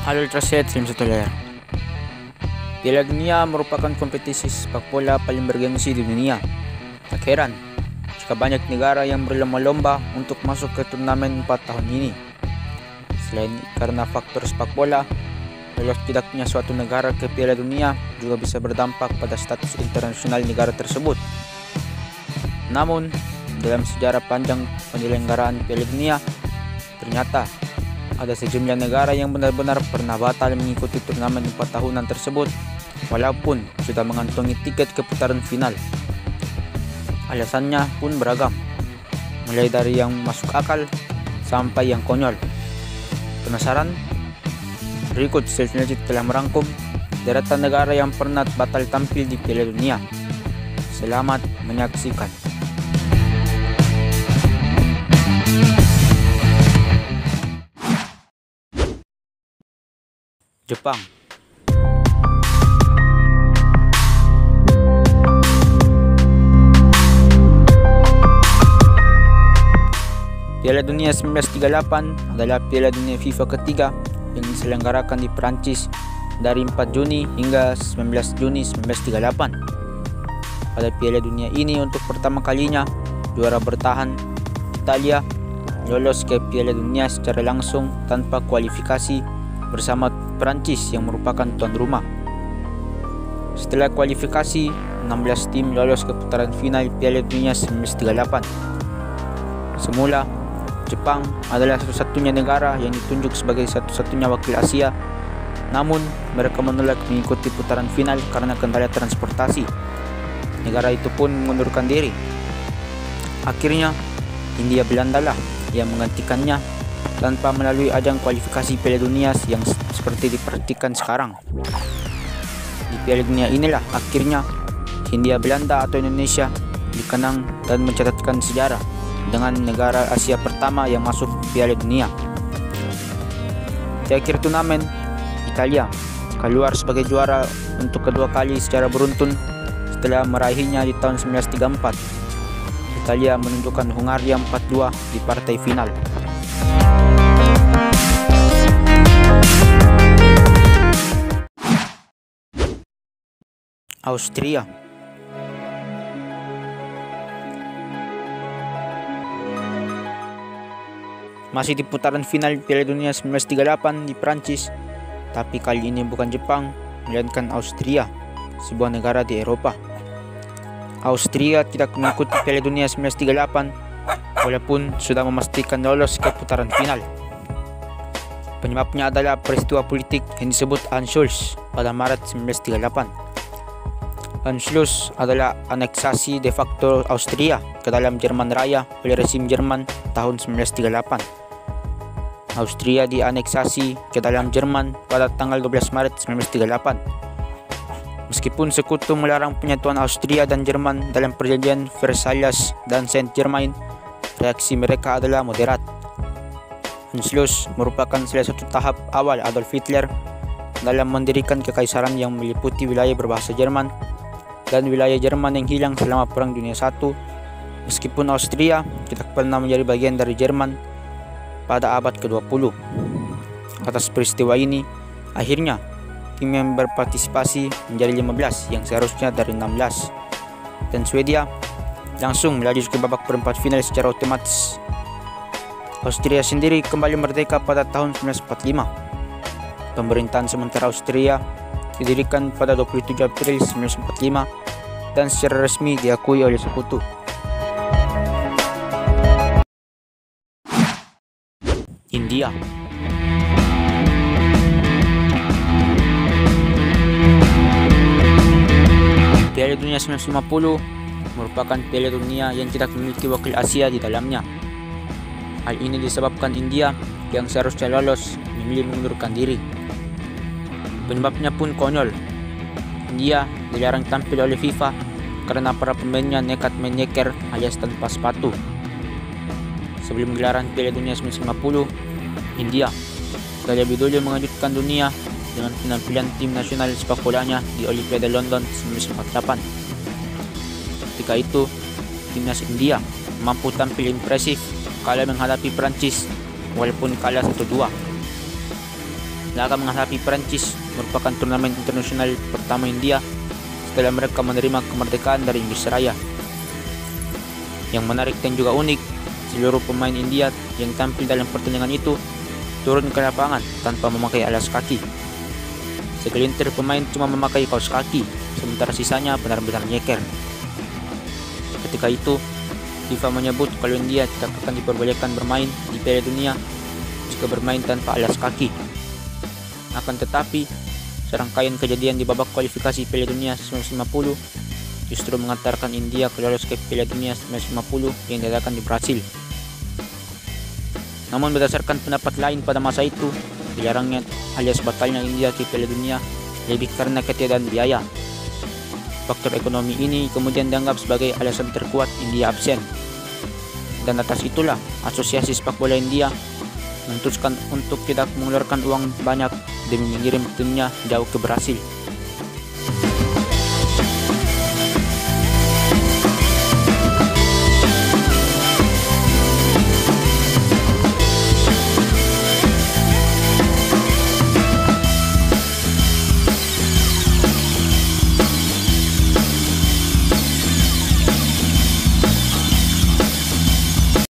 Halo Ultraset, film Sotoler. Piala Dunia merupakan kompetisi sepak bola paling bergengsi di dunia. Tak heran jika banyak negara yang berlomba-lomba untuk masuk ke turnamen 4 tahun ini. Selain karena faktor sepak bola, lolos tidaknya suatu negara ke Piala Dunia juga bisa berdampak pada status internasional negara tersebut. Namun, dalam sejarah panjang penyelenggaraan Piala Dunia, ternyata ada sejumlah negara yang benar-benar pernah batal mengikuti turnamen 4 tahunan tersebut walaupun sudah mengantongi tiket ke putaran final. Alasannya pun beragam, mulai dari yang masuk akal sampai yang konyol. Penasaran? Berikut selanjutnya telah merangkum deretan negara yang pernah batal tampil di Piala Dunia. Selamat menyaksikan. Jepang. Piala Dunia 1938 adalah Piala Dunia FIFA ketiga yang diselenggarakan di Prancis dari 4 Juni hingga 19 Juni 1938. Pada Piala Dunia ini untuk pertama kalinya juara bertahan Italia lolos ke Piala Dunia secara langsung tanpa kualifikasi bersama Prancis yang merupakan tuan rumah. Setelah kualifikasi, 16 tim lolos ke putaran final Piala Dunia 1938. Semula, Jepang adalah satu-satunya negara yang ditunjuk sebagai satu-satunya wakil Asia. Namun, mereka menolak mengikuti putaran final karena kendala transportasi. Negara itu pun mengundurkan diri. Akhirnya, Hindia Belanda lah yang menggantikannya tanpa melalui ajang kualifikasi Piala Dunia yang seperti diperhatikan sekarang. Di Piala Dunia inilah akhirnya Hindia Belanda atau Indonesia dikenang dan mencatatkan sejarah dengan negara Asia pertama yang masuk Piala Dunia. Di akhir turnamen, Italia keluar sebagai juara untuk kedua kali secara beruntun setelah meraihnya di tahun 1934. Italia menundukkan Hungaria 4-2 di partai final. Austria. Masih di putaran final Piala Dunia 1938 di Prancis, tapi kali ini bukan Jepang, melainkan Austria, sebuah negara di Eropa. Austria tidak mengikuti Piala Dunia 1938 walaupun sudah memastikan lolos ke putaran final. Penyebabnya adalah peristiwa politik yang disebut Anschluss pada Maret 1938. Anschluss adalah aneksasi de facto Austria ke dalam Jerman Raya oleh rezim Jerman tahun 1938. Austria dianeksasi ke dalam Jerman pada tanggal 12 Maret 1938. Meskipun sekutu melarang penyatuan Austria dan Jerman dalam perjanjian Versailles dan Saint-Germain, reaksi mereka adalah moderat. Anschluss merupakan salah satu tahap awal Adolf Hitler dalam mendirikan kekaisaran yang meliputi wilayah berbahasa Jerman dan wilayah Jerman yang hilang selama Perang Dunia I. Meskipun Austria tidak pernah menjadi bagian dari Jerman pada abad ke-20. Atas peristiwa ini, akhirnya tim yang berpartisipasi menjadi 15 yang seharusnya dari 16. Dan Swedia langsung melaju ke babak perempat final secara otomatis. Austria sendiri kembali merdeka pada tahun 1945. Pemerintahan sementara Austria didirikan pada 27 April 1945 dan secara resmi diakui oleh sekutu. India. Piala Dunia 1950 merupakan Piala Dunia yang tidak memiliki wakil Asia di dalamnya. Hal ini disebabkan India yang seharusnya lolos memilih mengundurkan diri. Penyebabnya pun konyol. India dilarang tampil oleh FIFA karena para pemainnya nekat menyeker alias tanpa sepatu. Sebelum gelaran Piala Dunia 1950, India terlebih dulu mengejutkan dunia dengan penampilan tim nasional sepak bolanya di Olimpiade London 1948. Ketika itu, timnas India mampu tampil impresif kala menghadapi Prancis walaupun kalah 1-2. laga menghadapi Prancis merupakan turnamen internasional pertama India setelah mereka menerima kemerdekaan dari Inggris Raya. Yang menarik dan juga unik, seluruh pemain India yang tampil dalam pertandingan itu turun ke lapangan tanpa memakai alas kaki. Segelintir pemain cuma memakai kaos kaki, sementara sisanya benar-benar nyeker. Ketika itu, FIFA menyebut kalau India tidak akan diperbolehkan bermain di Piala Dunia jika bermain tanpa alas kaki. Akan tetapi, serangkaian kejadian di babak kualifikasi Piala Dunia 1950 justru mengantarkan India ke lolos ke Piala Dunia 1950 yang diadakan di Brasil. Namun berdasarkan pendapat lain pada masa itu, dilarangnya alias batalnya India ke Piala Dunia lebih karena ketiadaan biaya. Faktor ekonomi ini kemudian dianggap sebagai alasan terkuat India absen. Dan atas itulah Asosiasi Sepak Bola India memutuskan untuk tidak mengeluarkan uang banyak demi mengirim timnya jauh ke Brasil.